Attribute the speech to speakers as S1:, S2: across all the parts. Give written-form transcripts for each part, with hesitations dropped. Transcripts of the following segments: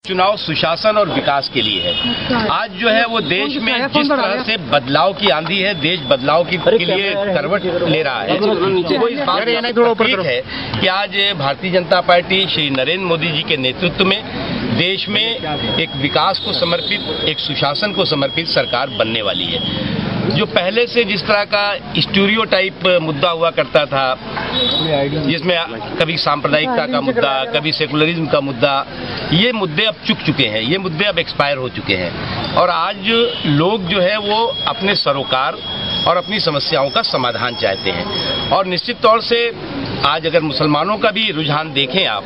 S1: चुनाव सुशासन और विकास के लिए है। आज जो है वो देश में जिस तरह से बदलाव की आंधी है, देश बदलाव के लिए करवट ले रहा है, वो इस बात ठीक है कि आज भारतीय जनता पार्टी श्री नरेंद्र मोदी जी के नेतृत्व में देश में एक विकास को समर्पित, एक सुशासन को समर्पित सरकार बनने वाली है। जो पहले से जिस तरह का स्टीरियोटाइप मुद्दा हुआ करता था, जिसमें कभी सांप्रदायिकता का मुद्दा, कभी सेकुलरिज्म का मुद्दा, ये मुद्दे अब चुक चुके हैं, ये मुद्दे अब एक्सपायर हो चुके हैं और आज लोग जो है वो अपने सरोकार और अपनी समस्याओं का समाधान चाहते हैं। और निश्चित तौर से आज अगर मुसलमानों का भी रुझान देखें आप,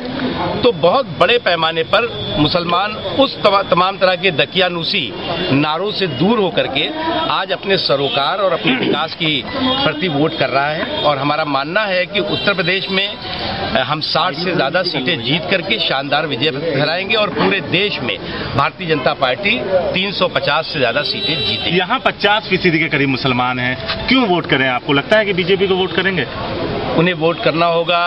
S1: तो बहुत बड़े पैमाने पर मुसलमान उस तमाम तरह के दकियानूसी नारों से दूर होकर के आज अपने सरोकार और अपने विकास की प्रति वोट कर रहा है। और हमारा मानना है कि उत्तर प्रदेश में हम 60 से ज़्यादा सीटें जीत करके शानदार विजय फहराएंगे और पूरे देश में भारतीय जनता पार्टी 350 से ज़्यादा सीटें जीतेगी।
S2: यहाँ 50% के करीब मुसलमान हैं, क्यों वोट करें? आपको लगता है कि बीजेपी को वोट करेंगे?
S1: उन्हें वोट करना होगा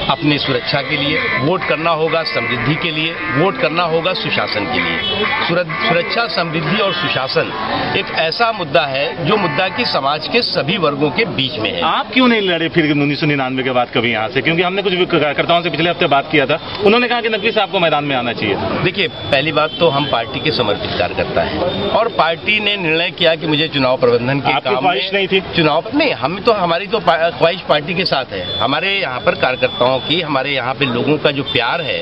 S1: अपनी सुरक्षा के लिए, वोट करना होगा समृद्धि के लिए, वोट करना होगा सुशासन के लिए। सुरक्षा, समृद्धि और सुशासन एक ऐसा मुद्दा है जो मुद्दा की समाज के सभी वर्गों के बीच में है।
S2: आप क्यों नहीं लड़े फिर 1999 के बाद कभी यहाँ से? क्योंकि हमने कुछ कार्यकर्ताओं से पिछले हफ्ते बात किया था, उन्होंने कहा कि नकवी साहब को मैदान में आना चाहिए।
S1: देखिए, पहली बात तो हम पार्टी के समर्पित कार्यकर्ता हैं और पार्टी ने निर्णय किया कि मुझे चुनाव प्रबंधन के काम में
S2: ख्वाहिश नहीं थी।
S1: चुनाव नहीं, हम तो हमारी तो ख्वाहिश पार्टी के साथ है। हमारे यहाँ पर कार्यकर्ताओं की, हमारे यहाँ पे लोगों का जो प्यार है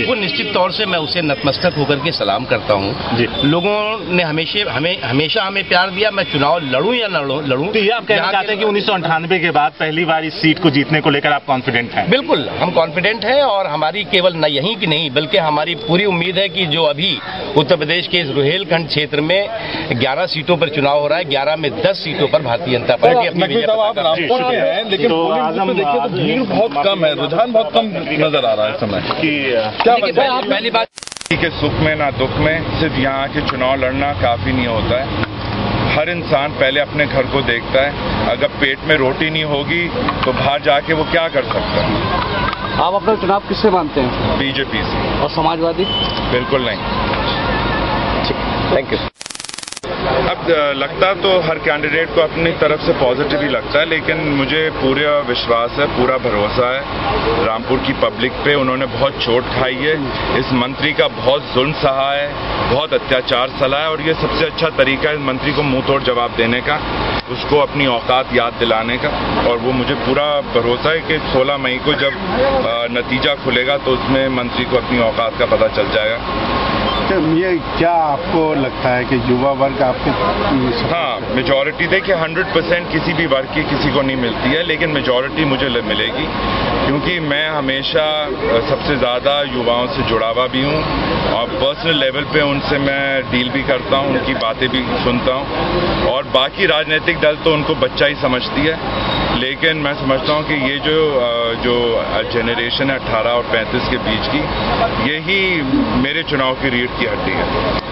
S1: वो निश्चित तौर से मैं उसे नतमस्तक होकर के सलाम करता हूँ। लोगों ने हमेशा हमें प्यार दिया, मैं चुनाव लड़ूं या न लड़ूं।
S2: तो ये आप कहना चाहते हैं कि 1998 के बाद पहली बार इस सीट को जीतने को लेकर आप कॉन्फिडेंट हैं?
S1: बिल्कुल, हम कॉन्फिडेंट हैं और हमारी केवल न यहीं की नहीं बल्कि हमारी पूरी उम्मीद है कि जो अभी उत्तर प्रदेश के इस रुहेलखंड क्षेत्र में 11 सीटों पर चुनाव हो रहा है, 11 में 10 सीटों पर भारतीय जनता पार्टी अपनी विजय
S3: है। लेकिन देखिए तो भीड़ बहुत कम है, रुझान बहुत कम नजर आ रहा है इस समय कि क्या
S1: पहली बात
S4: के सुख में ना दुख में सिर्फ यहाँ के चुनाव लड़ना काफी नहीं होता है। हर इंसान पहले अपने घर को देखता है। अगर पेट में रोटी नहीं होगी तो बाहर जाके वो क्या कर सकता है?
S5: आप अपना चुनाव किससे मानते हैं?
S4: बीजेपी से।
S5: और समाजवादी?
S4: बिल्कुल नहीं।
S1: Thank you.
S4: अब लगता तो हर कैंडिडेट को अपनी तरफ से पॉजिटिव ही लगता है, लेकिन मुझे पूरा विश्वास है, पूरा भरोसा है रामपुर की पब्लिक पे। उन्होंने बहुत चोट खाई है, इस मंत्री का बहुत जुल्म सहा है, बहुत अत्याचार सहा है और ये सबसे अच्छा तरीका है इस मंत्री को मुंह तोड़ जवाब देने का, उसको अपनी औकात याद दिलाने का। और वो मुझे पूरा भरोसा है कि 16 मई को जब नतीजा खुलेगा तो उसमें मंत्री को अपनी औकात का पता चल जाएगा।
S3: ये क्या आपको लगता है कि युवा वर्ग आपके?
S4: हाँ, मेजॉरिटी देखिए 100% किसी भी वर्ग की किसी को नहीं मिलती है, लेकिन मेजॉरिटी मुझे मिलेगी क्योंकि मैं हमेशा सबसे ज़्यादा युवाओं से जुड़ा हुआ भी हूँ और पर्सनल लेवल पे उनसे मैं डील भी करता हूँ, उनकी बातें भी सुनता हूँ। और बाकी राजनीतिक दल तो उनको बच्चा ही समझती है, लेकिन मैं समझता हूँ कि ये जो जनरेशन है 18 और 35 के बीच की, यही मेरे चुनाव की रीढ़ की हड्डी है।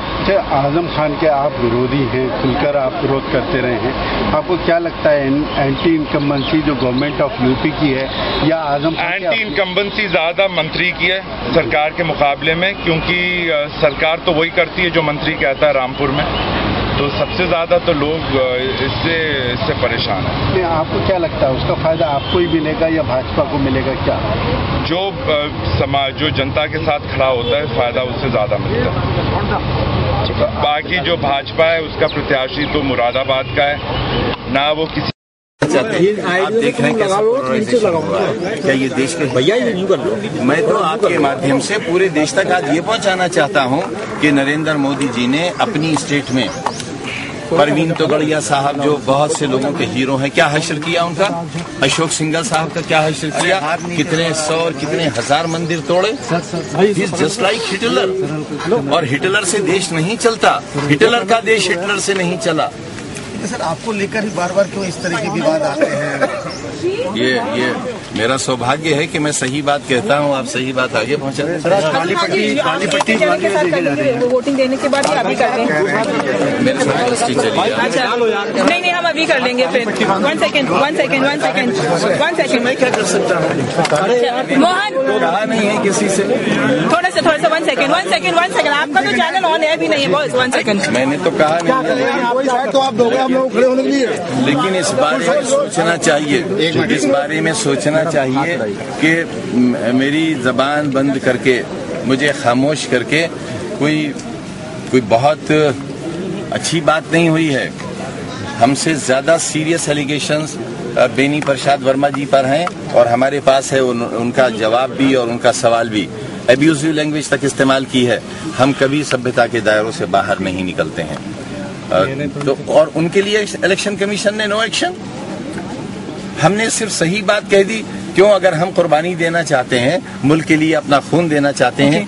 S3: आजम खान के आप विरोधी हैं, खुलकर आप विरोध करते रहे हैं, आपको क्या लगता है एंटी इनकम्बेंसी जो गवर्नमेंट ऑफ यूपी की है या आजम खान?
S4: एंटी इनकम्बेंसी ज़्यादा मंत्री की है सरकार के मुकाबले में, क्योंकि सरकार तो वही करती है जो मंत्री कहता है रामपुर में, तो सबसे ज़्यादा तो लोग इससे परेशान हैं।
S3: आपको क्या लगता है उसका फायदा आपको ही मिलेगा या भाजपा को मिलेगा? क्या
S4: जो जनता के साथ खड़ा होता है फायदा उससे ज़्यादा मिलता है। बाकी जो भाजपा है उसका प्रत्याशी तो मुरादाबाद का है, ना वो किसी
S6: आप देख रहे हैं कैसा पोलराइजेशन हो रहा है। क्या ये देश के भैया मैं तो आपके माध्यम से पूरे देश तक आज ये पहुंचाना चाहता हूं कि नरेंद्र मोदी जी ने अपनी स्टेट में परवीन तोगड़िया साहब जो बहुत से लोगों के हीरो हैं, क्या हश्र किया उनका? अशोक सिंघल साहब का क्या हश्र किया? कितने 100 और कितने 1000 मंदिर तोड़े। जस्ट लाइक हिटलर, और हिटलर से देश नहीं चलता, हिटलर का देश हिटलर से नहीं चला।
S7: सर आपको लेकर ही बार बार क्यों इस तरह के विवाद आते हैं?
S6: ये मेरा सौभाग्य है कि मैं सही बात कहता हूँ, आप सही बात आगे पहुँचाते हैं।
S7: वोटिंग देने के बाद अभी कर लेंगे।
S6: मेरे साथ दृष्टि चली।
S7: अच्छा नहीं हम अभी कर लेंगे फिर। वन सेकेंड मैं क्या कर सकता हूँ? मोहन
S6: कहा नहीं है किसी से।
S7: थोड़ा सा 1 सेकेंड आपका तो चैनल ऑन है भी नहीं है बॉस। 1 सेकेंड
S6: मैंने तो कहा नहीं,
S5: तो आप दोगे हम लोग खड़े होने के लिए।
S6: लेकिन इस बारे में सोचना चाहिए, इस बारे में सोचना चाहिए कि मेरी जबान बंद करके, मुझे खामोश करके कोई बहुत अच्छी बात नहीं हुई है। हमसे ज्यादा सीरियस एलिगेशंस बेनी प्रसाद वर्मा जी पर हैं और हमारे पास है उनका जवाब भी और उनका सवाल भी। एब्यूजिव लैंग्वेज तक इस्तेमाल की है। हम कभी सभ्यता के दायरों से बाहर नहीं निकलते हैं। तो और उनके लिए इलेक्शन कमीशन ने नो एक्शन। हमने सिर्फ सही बात कह दी। क्यों? अगर हम कुर्बानी देना चाहते हैं, मुल्क के लिए अपना खून देना चाहते हैं,